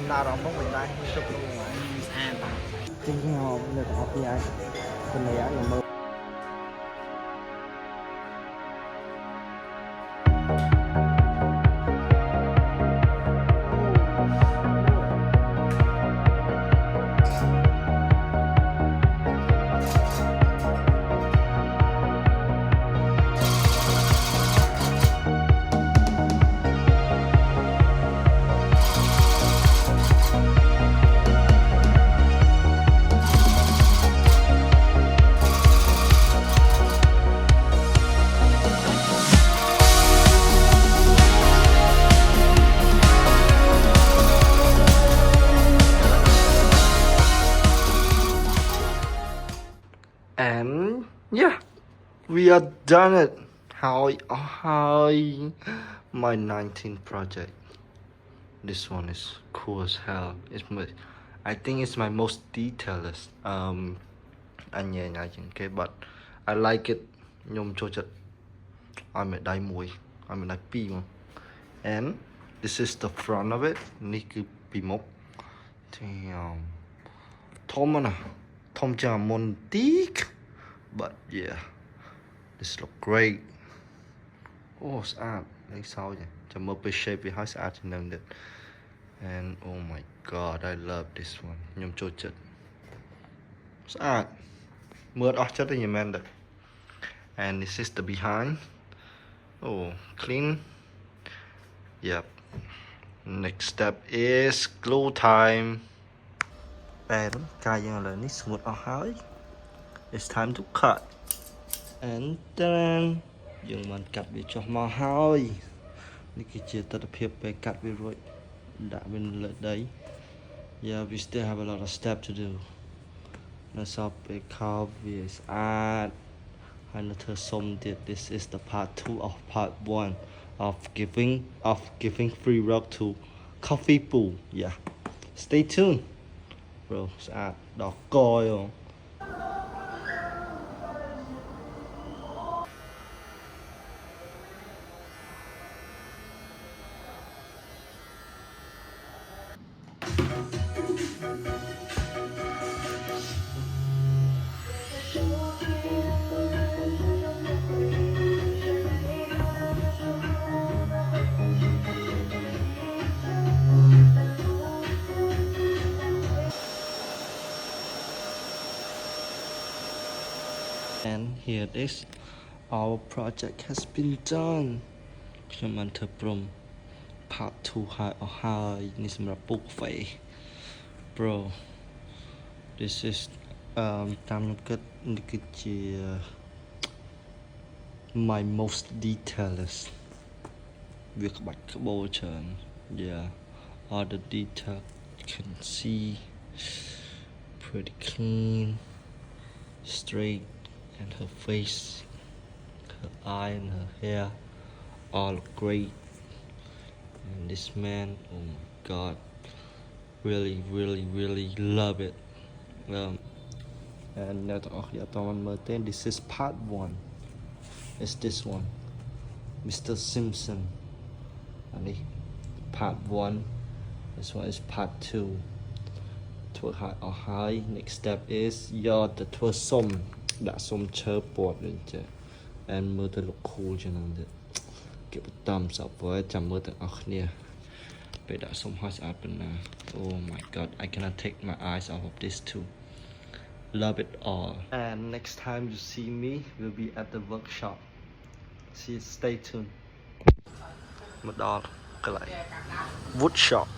nào đó không phải đây chụp luôn rồi chính cái họ được họ thì ai phần này á là mơ and yeah, we are done it. How my 19th project. This one is cool as hell. I think it's my most detailed. Anh nhẹ nhàng okay, but I like it. Nhôm cho chất. I'm at đáy mũi. I'm at đáy pi mà. And this is the front of it. Ní cứ pi mốc. Thì thom mà nè. Thom chả môn tíc. But yeah, this look great. Oh, sạch. Lấy sao vậy? Chả mơ bê shape vì hai sạch thì nâng được. And oh my god, I love this one. Nhôm cho chất. Sạch. Mượt ớt chất thì man được. And this is the behind. Oh, clean. Yep. Next step is glue time. And smooth high. It's time to cut. And then mình cắt bị cho màu hơi. Ní cái chia tất phiệp về cắt về rồi. Đã bên lợi đấy. Yeah, we still have a lot of steps to do. Nó sắp về carve is add. Hay là thơ xong tiết. This is the part 2 of part 1 of giving free rug to Coffee Pool. Yeah. Stay tuned. Bro, sạch đỏ coi không? And here it is. Our project has been done. ខ្ញុំបានធ្វើព្រម part 2 ហើយនេះសម្រាប់ពុកហ្វេ Bro, this is តាមខ្ញុំគិតនេះគឺជា my most detailed វាក្បាច់ក្បូរច្រើន Yeah, all the detail you can see pretty clean, straight, and her face, her eye and her hair all look great. And this man, oh my god, really love it. And this is part 1. It's this one, Mr. Simpson. And part 1. This one is part 2. Twerk high or high. Next step is yod the twerk some. Đã xong chớ bột lên chứ. And mơ tôi look cool cho nên được. Give a thumbs up với chăm mơ tôi ọc nè. Bây đã xong hóa sạch bên nè. Oh my god, I cannot take my eyes off of this too. Love it all. And next time you see me, we'll be at the workshop. Stay tuned. Một đo cái lại. Wood shop.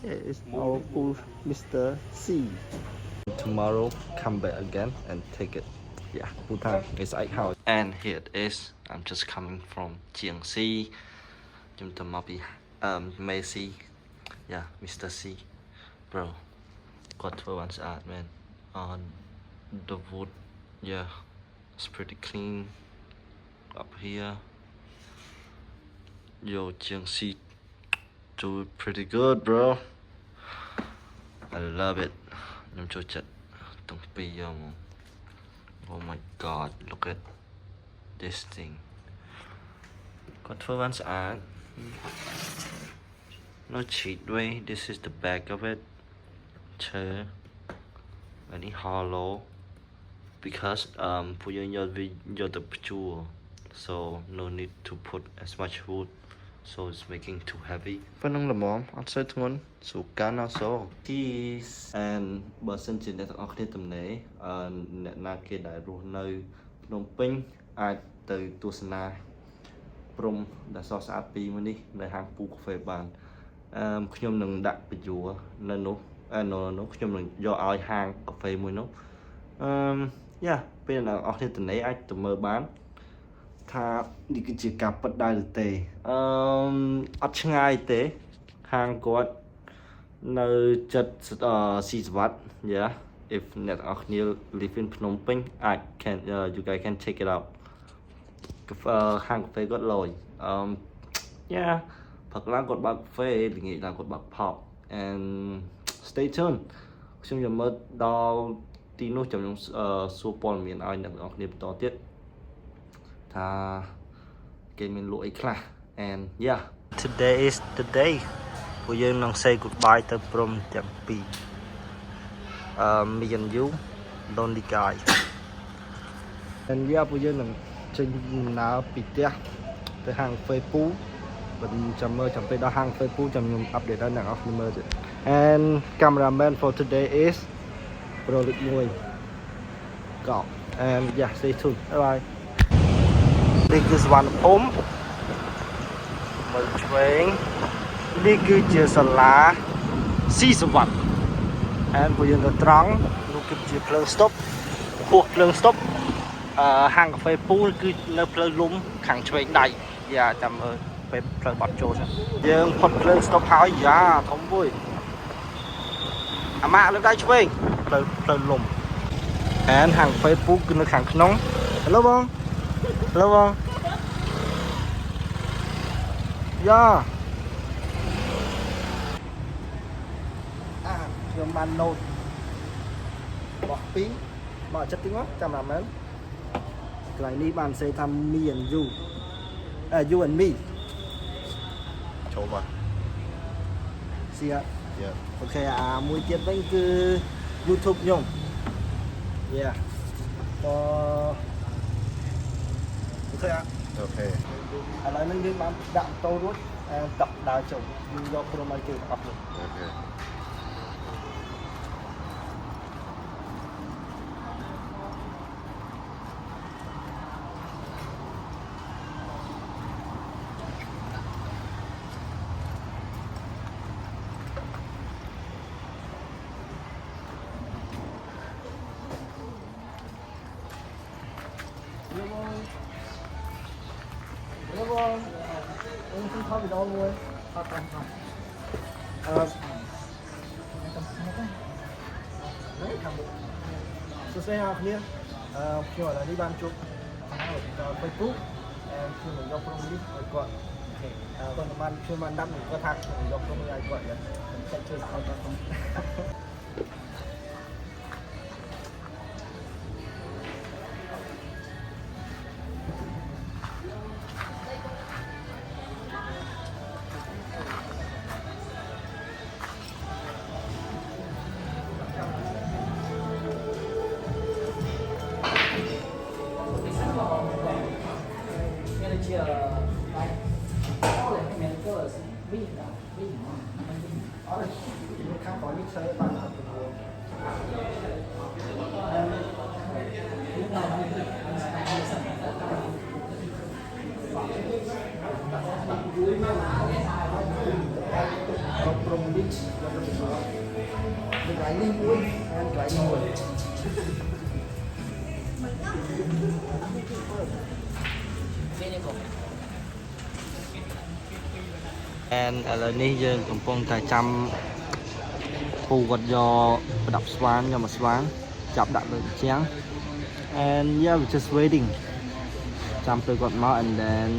Yeah, it's our cool Mr. C. Tomorrow, come back again and take it. Yeah, full time. It's 8 hours. And here it is. I'm just coming from GNC. Macy. Yeah, Mr. C. Bro, got 12 ounce art, man. On the wood, yeah, it's pretty clean. Up here. Yo, GNC do it pretty good, bro. I love it. Oh my god, look at this thing. Got 12 ounce art. no cheat way. This is the back of it. Chair. Very hollow. Because for your the picture, so no need to put as much wood. So it's making too heavy. Phần nông là mỏm, ăn sợi thun, số cá nó số. Cheese and បើសិនជាអ្នកទាំងអស់គ្នាទំនេរអ្នកណាគេដែលរស់នៅភ្នំពេញអាចទៅទស្សនាព្រំដែលសស្អាតពីរមួយនេះនៅហាងពូកាហ្វេបានខ្ញុំនឹងដាក់បញ្យួរនៅនោះនោះខ្ញុំនឹងយកឲ្យហាងកាហ្វេមួយនោះយ៉ាពេលអ្នកទាំងអស់គ្នាទំនេរអាចទៅមើលបានថានេះគឺជាការពិតដែរឬទេអត់ឆ្ងាយទេហាងគាត់នៅចិត្តស៊ីសវត្ត yeah if អ្នកទាំងអស់គ្នា live in ភ្នំពេញអាច can you guys can check it out ហាងកាហ្វេគាត់លយyeah ព្រឹកឡើងគាត់បើកកាហ្វេល្ងាចឡើងគាត់បើក pub and stay tuned ខ្ញុំจะមើលដល់ទីនោះខ្ញុំសួរព័ត៌មានឲ្យអ្នកទាំងអស់គ្នាបន្តទៀតថាគេមានលក់អីខ្លះ and yeah today is the day ពួកយើងនឹង say goodbye ទៅព្រំទាំងពីរme and you lonely guy and yeah ពួកយើងនឹងចេញដំណើរពីផ្ទះទៅហាងកាហ្វេពូបើចាំមើលចាំពេលដល់ហាងកាហ្វេពូចាំខ្ញុំ update ដល់អ្នកនរគ្នាមើលទៀត and cameraman for today is Pro League 1 go and yeah stay tuned bye bye នេះគឺសវណ្ណភូមិមើលឆ្វេងនេះគឺជាសាលាស៊ីសវត្តហើយពួកយើងទៅត្រង់នោះគឺជាភ្លើងស្តុបពោះភ្លើងស្តុបហាងកាហ្វេពូគឺនៅផ្លូវលំខាងឆ្វេងដៃយ៉ាចាំមើលពេលផ្លូវបាត់ចូលសិនយើងផុតភ្លើងស្តុបហើយយ៉ាធំមួយអាម៉ាក់លើដៃឆ្វេងផ្លូវលំហើយហាងកាហ្វេពូគឺនៅខាងក្នុង Hello បង Hello បងយ៉ាខ្ញុំបាន note របស់2មកចិត្តតិចមកចាំណាមែនកន្លែងនេះបានសេថា me and you you and me ចូលមក See ya យ៉ា អូខេអាមួយទៀតវិញគឺ YouTube ខ្ញុំ Yeah អូខេអូខេឥឡូវនេះយើងបានដាក់ម៉ូតូរួចតាក់ដើរចូលយើងយកព្រមឲ្យគេទាំងអស់នេះ អូខេ Helloបងខ្ញុំថតវីដេអូមួយថតតាមថតសួស្តីអ្នកនរខ្ញុំឥឡូវនេះបានជួបដល់ Facebook ខ្ញុំនឹងយកក្រុមនេះឲ្យគាត់គាត់បានខ្ញុំបានដាក់គាត់ថាខ្ញុំយកក្រុមនេះឲ្យគាត់ខ្ញុំចែកជួយឲ្យគាត់ខ្ញុំ From beach, the grinding wood and grinding wood. And ឥឡូវនេះយើងកំពុងតែចាំពូគាត់យកប្រដាប់ស្វានយកមកស្វានចាប់ដាក់លើជាង and yeah we just waiting ចាំពេលគាត់មក and then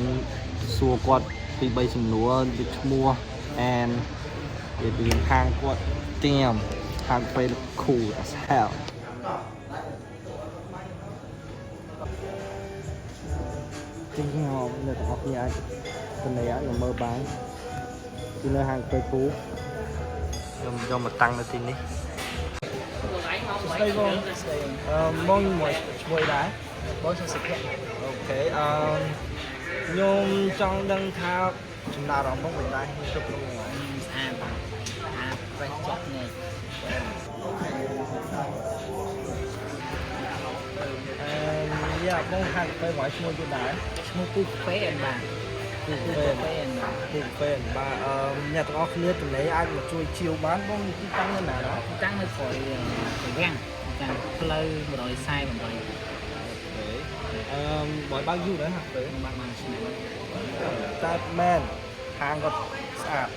សួរគាត់ពី3សំណួរដូចឈ្មោះ and វាពីខាងគាត់តាមខាងពេល cool as hell ជាងខ្ញុំនៅទាំងអស់គ្នាអាចទៅនេះអាចមើលបាន Đi nơi hàng cây phú. Do mà tăng lên tin đi. Đây không? Mong mùi đá. Bố sẽ xịt hết. Ok. Nhôm trong đăng thao. Chúng ta đóng bóng mình đây. Chụp luôn rồi. Phải chót này. Yeah, bóng hàng cây ngoại mùi vô đá. Mua cục phế anh bà. Cục phế anh bà. Cục phê bà nhà tầng óc liệt từ lấy ai mà chui chiều bán bóng cái tăng lên nào đó. Trắng nó khỏi găng. Găng plơ một đội sai một đội. Bởi bao nhiêu nữa hả? Bạn mà Ta men hàng còn sạch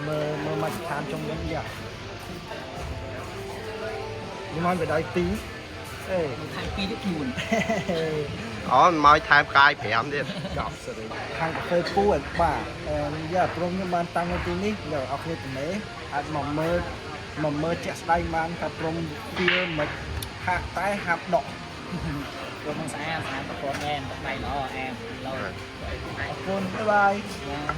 mơ mạch tham trong những gì nhưng nói về đây tí ê thay pi đứt buồn. mới tham cai phèm đi. hàng cà phê phu ở bà giờ trong những bạn tăng lên tí ní giờ học lên từ đấy ăn mà mơ chạy tay man cả trong kia mà hạ tay hạp đỏ Rồi không xã tập con em, tập này nó em lâu. con bye bye Dạ.